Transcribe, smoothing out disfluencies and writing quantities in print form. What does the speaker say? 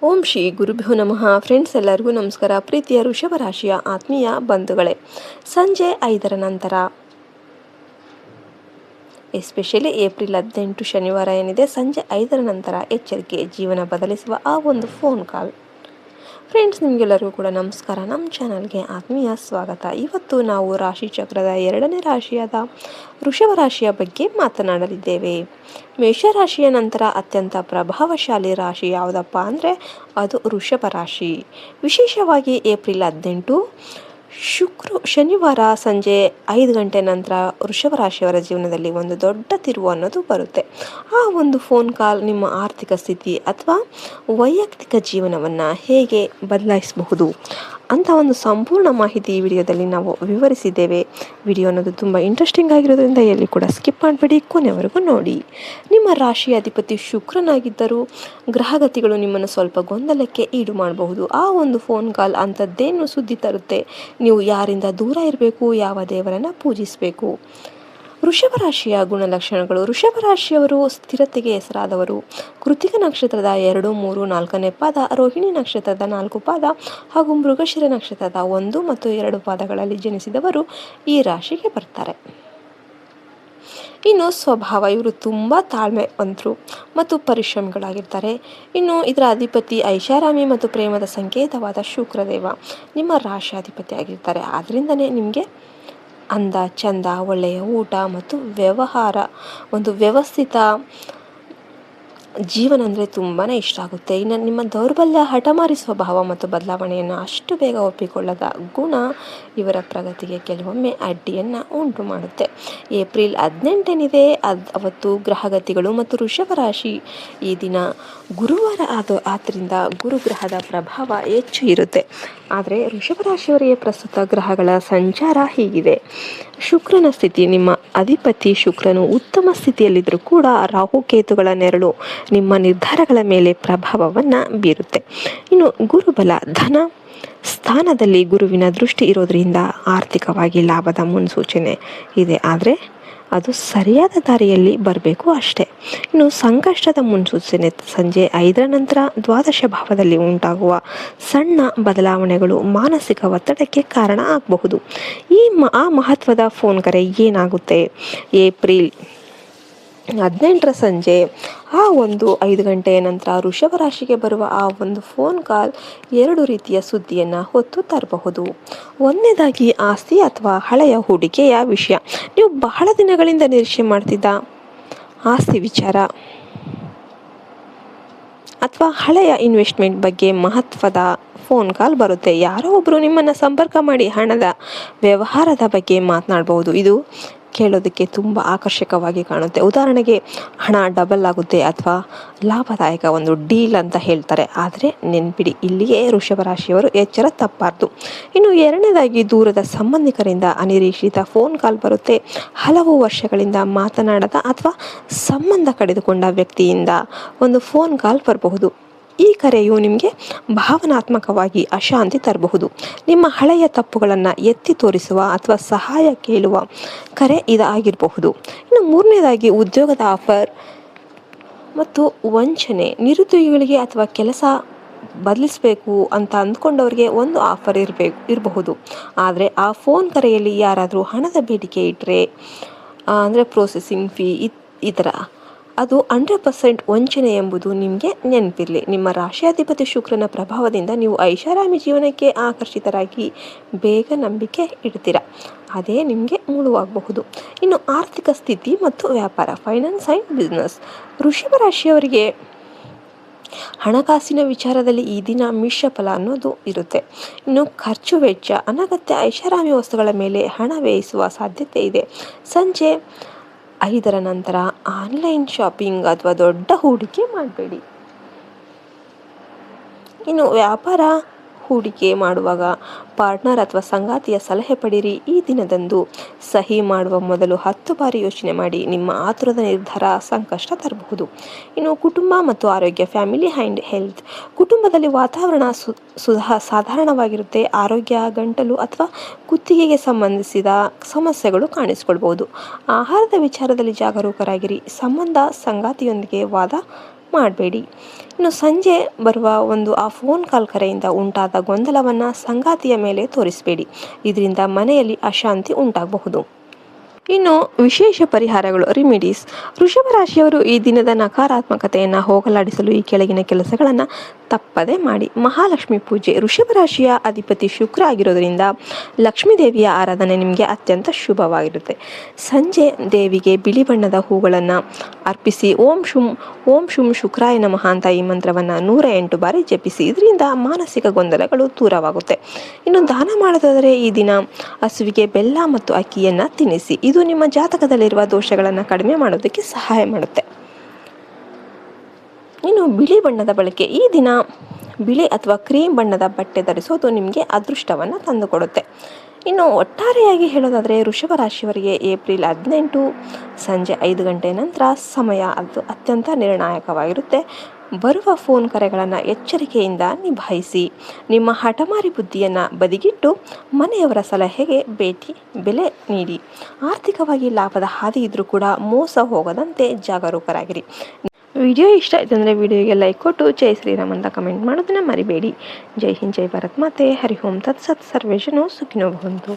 ಓಂ ಶ್ರೀ ಗುರುಭ್ಯೋ ನಮಃ. ಫ್ರೆಂಡ್ಸ್, ಎಲ್ಲರಿಗೂ ನಮಸ್ಕಾರ. ಪ್ರೀತಿಯ ವೃಷಭ ರಾಶಿಯ ಆತ್ಮೀಯ ಬಂಧುಗಳೇ, ಸಂಜೆ 5ರ ನಂತರ, ಎಸ್ಪೆಷಲಿ ಏಪ್ರಿಲ್ 18 ಶನಿವಾರ ಏನಿದೆ, ಸಂಜೆ 5ರ ನಂತರ ಎಚ್ಚರಿಕೆ, ಜೀವನ ಬದಲಿಸುವ ಆ ಒಂದು ಫೋನ್ ಕಾಲ್. ಫ್ರೆಂಡ್ಸ್, ನಿಮಗೆಲ್ಲರಿಗೂ ಕೂಡ ನಮಸ್ಕಾರ. ನಮ್ಮ ಚಾನಲ್ಗೆ ಆತ್ಮೀಯ ಸ್ವಾಗತ. ಇವತ್ತು ನಾವು ರಾಶಿ ಚಕ್ರದ 2ನೇ ರಾಶಿಯಾದ ವೃಷಭ ರಾಶಿಯ ಬಗ್ಗೆ ಮಾತನಾಡಲಿದ್ದೇವೆ. ಮೇಷರಾಶಿಯ ನಂತರ ಅತ್ಯಂತ ಪ್ರಭಾವಶಾಲಿ ರಾಶಿ ಯಾವುದಪ್ಪ ಅಂದರೆ ಅದು ವೃಷಭ ರಾಶಿ. ವಿಶೇಷವಾಗಿ ಏಪ್ರಿಲ್ 18 ಶನಿವಾರ ಸಂಜೆ 5 ಗಂಟೆ ನಂತರ ವೃಷಭ ರಾಶಿಯವರ ಜೀವನದಲ್ಲಿ ಒಂದು ದೊಡ್ಡ ತಿರುವು ಅನ್ನೋದು ಬರುತ್ತೆ. ಆ ಒಂದು ಫೋನ್ ಕಾಲ್ ನಿಮ್ಮ ಆರ್ಥಿಕ ಸ್ಥಿತಿ ಅಥವಾ ವೈಯಕ್ತಿಕ ಜೀವನವನ್ನು ಹೇಗೆ ಬದಲಾಯಿಸಬಹುದು ಅಂತ ಒಂದು ಸಂಪೂರ್ಣ ಮಾಹಿತಿ ಈ ವಿಡಿಯೋದಲ್ಲಿ ನಾವು ವಿವರಿಸಿದ್ದೇವೆ. ವಿಡಿಯೋ ಅನ್ನೋದು ತುಂಬ ಇಂಟ್ರೆಸ್ಟಿಂಗ್ ಆಗಿರೋದ್ರಿಂದ ಎಲ್ಲಿ ಕೂಡ ಸ್ಕಿಪ್ ಮಾಡಬೇಡಿ, ಕೊನೆವರೆಗೂ ನೋಡಿ. ನಿಮ್ಮ ರಾಶಿಯ ಅಧಿಪತಿ ಶುಕ್ರನಾಗಿದ್ದರೂ ಗ್ರಹಗತಿಗಳು ನಿಮ್ಮನ್ನು ಸ್ವಲ್ಪ ಗೊಂದಲಕ್ಕೆ ಈಡು ಮಾಡಬಹುದು. ಆ ಒಂದು ಫೋನ್ ಕಾಲ್ ಅಂಥದ್ದೇನು ಸುದ್ದಿ ತರುತ್ತೆ, ನೀವು ಯಾರಿಂದ ದೂರ ಇರಬೇಕು, ಯಾವ ದೇವರನ್ನು ಪೂಜಿಸಬೇಕು. ವೃಷಭ ರಾಶಿಯ ಗುಣಲಕ್ಷಣಗಳು. ವೃಷಭ ರಾಶಿಯವರು ಸ್ಥಿರತೆಗೆ ಹೆಸರಾದವರು. ಕೃತಿಕ ನಕ್ಷತ್ರದ 2, 3, 4ನೇ ಪಾದ, ರೋಹಿಣಿ ನಕ್ಷತ್ರದ 4 ಪಾದ ಹಾಗೂ ಮೃಗಶಿರ ನಕ್ಷತ್ರದ 1 ಮತ್ತು 2 ಪಾದಗಳಲ್ಲಿ ಜನಿಸಿದವರು ಈ ರಾಶಿಗೆ ಬರ್ತಾರೆ. ಇನ್ನು ಸ್ವಭಾವ, ಇವರು ತುಂಬ ತಾಳ್ಮೆವಂತರು ಮತ್ತು ಪರಿಶ್ರಮಿಗಳಾಗಿರ್ತಾರೆ. ಇನ್ನು ಇದರ ಅಧಿಪತಿ ಐಷಾರಾಮಿ ಮತ್ತು ಪ್ರೇಮದ ಸಂಕೇತವಾದ ಶುಕ್ರದೇವ ನಿಮ್ಮ ರಾಶಿಯಾಧಿಪತಿ ಆಗಿರ್ತಾರೆ. ಆದ್ದರಿಂದನೇ ನಿಮಗೆ ಅಂದ, ಚಂದ, ಒಳ್ಳೆಯ ಊಟ ಮತ್ತು ವ್ಯವಹಾರ, ಒಂದು ವ್ಯವಸ್ಥಿತ ಜೀವನ ಅಂದರೆ ತುಂಬಾ ಇಷ್ಟ ಆಗುತ್ತೆ. ಇನ್ನು ನಿಮ್ಮ ದೌರ್ಬಲ್ಯ, ಹಠಮಾರಿ ಸ್ವಭಾವ ಮತ್ತು ಬದಲಾವಣೆಯನ್ನು ಅಷ್ಟು ಬೇಗ ಒಪ್ಪಿಕೊಳ್ಳದ ಗುಣ ಇವರ ಪ್ರಗತಿಗೆ ಕೆಲವೊಮ್ಮೆ ಅಡ್ಡಿಯನ್ನು ಉಂಟು ಮಾಡುತ್ತೆ. ಏಪ್ರಿಲ್ 18 ಏನಿದೆ, ಅವತ್ತು ಗ್ರಹಗತಿಗಳು ಮತ್ತು ವೃಷಭ ರಾಶಿ ಈ ದಿನ ಗುರುವಾರ ಆದ್ದರಿಂದ ಗುರುಗ್ರಹದ ಪ್ರಭಾವ ಹೆಚ್ಚು ಇರುತ್ತೆ. ಆದರೆ ವೃಷಭ ರಾಶಿಯವರಿಗೆ ಪ್ರಸ್ತುತ ಗ್ರಹಗಳ ಸಂಚಾರ ಹೀಗಿದೆ. ಶುಕ್ರನ ಸ್ಥಿತಿ, ನಿಮ್ಮ ಅಧಿಪತಿ ಶುಕ್ರನು ಉತ್ತಮ ಸ್ಥಿತಿಯಲ್ಲಿದ್ದರೂ ಕೂಡ ರಾಹುಕೇತುಗಳ ನೆರಳು ನಿಮ್ಮ ನಿರ್ಧಾರಗಳ ಮೇಲೆ ಪ್ರಭಾವವನ್ನು ಬೀರುತ್ತೆ. ಇನ್ನು ಗುರುಬಲ, ಧನ ಸ್ಥಾನದಲ್ಲಿ ಗುರುವಿನ ದೃಷ್ಟಿ ಇರೋದ್ರಿಂದ ಆರ್ಥಿಕವಾಗಿ ಲಾಭದ ಮುನ್ಸೂಚನೆ ಇದೆ, ಆದರೆ ಅದು ಸರಿಯಾದ ದಾರಿಯಲ್ಲಿ ಬರಬೇಕು ಅಷ್ಟೇ. ಇನ್ನು ಸಂಕಷ್ಟದ ಮುನ್ಸೂಚನೆ, ಸಂಜೆ 5ರ ನಂತರ ದ್ವಾದಶ ಭಾವದಲ್ಲಿ ಉಂಟಾಗುವ ಸಣ್ಣ ಬದಲಾವಣೆಗಳು ಮಾನಸಿಕ ಒತ್ತಡಕ್ಕೆ ಕಾರಣ ಆಗಬಹುದು. ಆ ಮಹತ್ವದ ಫೋನ್ ಕರೆ ಏನಾಗುತ್ತೆ? ಏಪ್ರಿಲ್ 18 ಸಂಜೆ ಆ ಒಂದು 5 ಗಂಟೆಯ ನಂತರ ವೃಷಭ ರಾಶಿಗೆ ಬರುವ ಆ ಒಂದು ಫೋನ್ ಕಾಲ್ 2 ರೀತಿಯ ಸುದ್ದಿಯನ್ನು ಹೊತ್ತು ತರಬಹುದು. ಒಂದನೇದಾಗಿ ಆಸ್ತಿ ಅಥವಾ ಹಳೆಯ ಹೂಡಿಕೆಯ ವಿಷಯ. ನೀವು ಬಹಳ ದಿನಗಳಿಂದ ನಿರೀಕ್ಷೆ ಮಾಡ್ತಿದ್ದ ಆಸ್ತಿ ವಿಚಾರ ಅಥವಾ ಹಳೆಯ ಇನ್ವೆಸ್ಟ್ಮೆಂಟ್ ಬಗ್ಗೆ ಮಹತ್ವದ ಫೋನ್ ಕಾಲ್ ಬರುತ್ತೆ. ಯಾರೋ ಒಬ್ಬರು ನಿಮ್ಮನ್ನು ಸಂಪರ್ಕ ಮಾಡಿ ಹಣದ ವ್ಯವಹಾರದ ಬಗ್ಗೆ ಮಾತನಾಡಬಹುದು. ಇದು ಕೇಳೋದಕ್ಕೆ ತುಂಬ ಆಕರ್ಷಕವಾಗಿ ಕಾಣುತ್ತೆ. ಉದಾಹರಣೆಗೆ, ಹಣ ಡಬಲ್ ಆಗುತ್ತೆ ಅಥವಾ ಲಾಭದಾಯಕ ಒಂದು ಡೀಲ್ ಅಂತ ಹೇಳ್ತಾರೆ. ಆದರೆ ನೆನ್ಪಿಡಿ, ಇಲ್ಲಿಯೇ ವೃಷಭ ರಾಶಿಯವರು ಎಚ್ಚರ ತಪ್ಪಾರ್ದು. ಇನ್ನು ಎರಡನೇದಾಗಿ, ದೂರದ ಸಂಬಂಧಿಕರಿಂದ ಅನಿರೀಕ್ಷಿತ ಫೋನ್ ಕಾಲ್ ಬರುತ್ತೆ. ಹಲವು ವರ್ಷಗಳಿಂದ ಮಾತನಾಡದ ಅಥವಾ ಸಂಬಂಧ ಕಡಿದುಕೊಂಡ ವ್ಯಕ್ತಿಯಿಂದ ಒಂದು ಫೋನ್ ಕಾಲ್ ಬರಬಹುದು. ಈ ಕರೆಯು ನಿಮಗೆ ಭಾವನಾತ್ಮಕವಾಗಿ ಅಶಾಂತಿ ತರಬಹುದು. ನಿಮ್ಮ ಹಳೆಯ ತಪ್ಪುಗಳನ್ನು ಎತ್ತಿ ತೋರಿಸುವ ಅಥವಾ ಸಹಾಯ ಕೇಳುವ ಕರೆ ಇದಾಗಿರಬಹುದು. ಇನ್ನು ಮೂರನೇದಾಗಿ, ಉದ್ಯೋಗದ ಆಫರ್ ಮತ್ತು ವಂಚನೆ. ನಿರುದ್ಯೋಗಿಗಳಿಗೆ ಅಥವಾ ಕೆಲಸ ಬದಲಿಸಬೇಕು ಅಂತ ಅಂದ್ಕೊಂಡವ್ರಿಗೆ ಒಂದು ಆಫರ್ ಇರಬಹುದು. ಆದರೆ ಆ ಫೋನ್ ಕರೆಯಲ್ಲಿ ಯಾರಾದರೂ ಹಣದ ಬೇಡಿಕೆ ಇಟ್ಟರೆ, ಅಂದರೆ ಪ್ರೊಸೆಸಿಂಗ್ ಫೀ ಈ ಥರ, ಅದು 100% ವಂಚನೆ ಎಂಬುದು ನಿಮಗೆ ನೆನಪಿರಲಿ. ನಿಮ್ಮ ರಾಶಿಯಾಧಿಪತಿ ಶುಕ್ರನ ಪ್ರಭಾವದಿಂದ ನೀವು ಐಷಾರಾಮಿ ಜೀವನಕ್ಕೆ ಆಕರ್ಷಿತರಾಗಿ ಬೇಗ ನಂಬಿಕೆ ಇಡ್ತೀರ, ಅದೇ ನಿಮಗೆ ಮುಳುವಾಗಬಹುದು. ಇನ್ನು ಆರ್ಥಿಕ ಸ್ಥಿತಿ ಮತ್ತು ವ್ಯಾಪಾರ, ಫೈನಾನ್ಸ್ ಆ್ಯಂಡ್ ಬಿಸ್ನೆಸ್. ವೃಷಭ ರಾಶಿಯವರಿಗೆ ಹಣಕಾಸಿನ ವಿಚಾರದಲ್ಲಿ ಈ ದಿನ ಮಿಶ್ರ ಫಲ ಅನ್ನೋದು ಇರುತ್ತೆ. ಇನ್ನು ಖರ್ಚು ವೆಚ್ಚ, ಅನಗತ್ಯ ಐಷಾರಾಮಿ ವಸ್ತುಗಳ ಮೇಲೆ ಹಣ ವ್ಯಯಿಸುವ ಸಾಧ್ಯತೆ ಇದೆ. ಸಂಜೆ 5ರ ನಂತರ ಆನ್ಲೈನ್ ಶಾಪಿಂಗ್ ಅಥವಾ ದೊಡ್ಡ ಹೂಡಿಕೆ ಮಾಡಬೇಡಿ. ಇನ್ನು ವ್ಯಾಪಾರ ಹೂಡಿಕೆ ಮಾಡುವಾಗ ಪಾರ್ಟ್ನರ್ ಅಥವಾ ಸಂಗಾತಿಯ ಸಲಹೆ ಪಡೀರಿ. ಈ ದಿನದಂದು ಸಹಿ ಮಾಡುವ ಮೊದಲು 10 ಬಾರಿ ಯೋಚನೆ ಮಾಡಿ. ನಿಮ್ಮ ಆತುರದ ನಿರ್ಧಾರ ಸಂಕಷ್ಟ ತರಬಹುದು. ಇನ್ನು ಕುಟುಂಬ ಮತ್ತು ಆರೋಗ್ಯ, ಫ್ಯಾಮಿಲಿ ಆ್ಯಂಡ್ ಹೆಲ್ತ್. ಕುಟುಂಬದಲ್ಲಿ ವಾತಾವರಣ ಸಾಧಾರಣವಾಗಿರುತ್ತೆ. ಆರೋಗ್ಯ, ಗಂಟಲು ಅಥವಾ ಕುತ್ತಿಗೆಗೆ ಸಂಬಂಧಿಸಿದ ಸಮಸ್ಯೆಗಳು ಕಾಣಿಸಿಕೊಳ್ಬಹುದು. ಆಹಾರದ ವಿಚಾರದಲ್ಲಿ ಜಾಗರೂಕರಾಗಿರಿ. ಸಂಗಾತಿಯೊಂದಿಗೆ ವಾದ ಮಾಡಬೇಡಿ. ಇನ್ನು ಸಂಜೆ ಬರುವ ಆ ಫೋನ್ ಕಾಲ್ ಕರೆಯಿಂದ ಉಂಟಾದ ಗೊಂದಲವನ್ನು ಸಂಗಾತಿಯ ಮೇಲೆ ತೋರಿಸಬೇಡಿ. ಇದರಿಂದ ಮನೆಯಲ್ಲಿ ಅಶಾಂತಿ ಉಂಟಾಗಬಹುದು. ಇನ್ನು ವಿಶೇಷ ಪರಿಹಾರಗಳು, ರಿಮಿಡೀಸ್. ವೃಷಭ ರಾಶಿಯವರು ಈ ದಿನದ ನಕಾರಾತ್ಮಕತೆಯನ್ನು ಹೋಗಲಾಡಿಸಲು ಈ ಕೆಳಗಿನ ಕೆಲಸಗಳನ್ನು ತಪ್ಪದೆ ಮಾಡಿ. ಮಹಾಲಕ್ಷ್ಮಿ ಪೂಜೆ. ವೃಷಭ ರಾಶಿಯ ಅಧಿಪತಿ ಶುಕ್ರ ಆಗಿರೋದ್ರಿಂದ ಲಕ್ಷ್ಮೀ ದೇವಿಯ ಆರಾಧನೆ ನಿಮಗೆ ಅತ್ಯಂತ ಶುಭವಾಗಿರುತ್ತೆ. ಸಂಜೆ ದೇವಿಗೆ ಬಿಳಿ ಬಣ್ಣದ ಹೂಗಳನ್ನು ಅರ್ಪಿಸಿ ಓಂ ಶುಂ ಶುಕ್ರಾಯ ನಮಃ ಅಂತ ಈ ಮಂತ್ರವನ್ನು 108 ಬಾರಿ ಜಪಿಸಿ. ಇದರಿಂದ ಮಾನಸಿಕ ಗೊಂದಲಗಳು ದೂರವಾಗುತ್ತೆ. ಇನ್ನು ದಾನ ಮಾಡೋದಾದರೆ ಈ ದಿನ ಹಸುವಿಗೆ ಬೆಲ್ಲ ಮತ್ತು ಅಕ್ಕಿಯನ್ನು ತಿನ್ನಿಸಿ. ಇದು ನಿಮ್ಮ ಜಾತಕದಲ್ಲಿರುವ ದೋಷಗಳನ್ನು ಕಡಿಮೆ ಮಾಡೋದಕ್ಕೆ ಸಹಾಯ ಮಾಡುತ್ತೆ. ಇನ್ನು ಬಿಳಿ ಬಣ್ಣದ ಬಳಕೆ. ಈ ದಿನ ಬಿಳಿ ಅಥವಾ ಕ್ರೀಮ್ ಬಣ್ಣದ ಬಟ್ಟೆ ಧರಿಸೋದು ನಿಮಗೆ ಅದೃಷ್ಟವನ್ನು ತಂದುಕೊಡುತ್ತೆ. ಇನ್ನು ಒಟ್ಟಾರೆಯಾಗಿ ಹೇಳೋದಾದರೆ ವೃಷಭ ರಾಶಿಯವರಿಗೆ ಏಪ್ರಿಲ್ 18 ಸಂಜೆ 5 ಗಂಟೆ ನಂತರ ಸಮಯ ಅದು ಅತ್ಯಂತ ನಿರ್ಣಾಯಕವಾಗಿರುತ್ತೆ. ಬರುವ ಫೋನ್ ಕರೆಗಳನ್ನು ಎಚ್ಚರಿಕೆಯಿಂದ ನಿಭಾಯಿಸಿ. ನಿಮ್ಮ ಹಠಮಾರಿ ಬುದ್ಧಿಯನ್ನು ಬದಿಗಿಟ್ಟು ಮನೆಯವರ ಸಲಹೆಗೆ ಬೆಲೆ ನೀಡಿ. ಆರ್ಥಿಕವಾಗಿ ಲಾಭದ ಹಾದಿ ಇದ್ರೂ ಕೂಡ ಮೋಸ ಹೋಗದಂತೆ ಜಾಗರೂಕರಾಗಿರಿ. ವಿಡಿಯೋ ಇಷ್ಟ ಆಯ್ತು ಅಂದರೆ ವಿಡಿಯೋಗೆ ಲೈಕ್ ಕೊಟ್ಟು ಜೈ ಶ್ರೀರಾಮ್ ಅಂತ ಕಮೆಂಟ್ ಮಾಡೋದನ್ನು ಮರಿಬೇಡಿ. ಜೈ ಹಿಂದ್, ಜೈ ಭಾರತ್ ಮಾತೆ. ಹರಿ ಓಂ ತತ್ಸತ್. ಸರ್ವೇ ಜನೋ ಸುಖಿನೋ ಭವಂತು.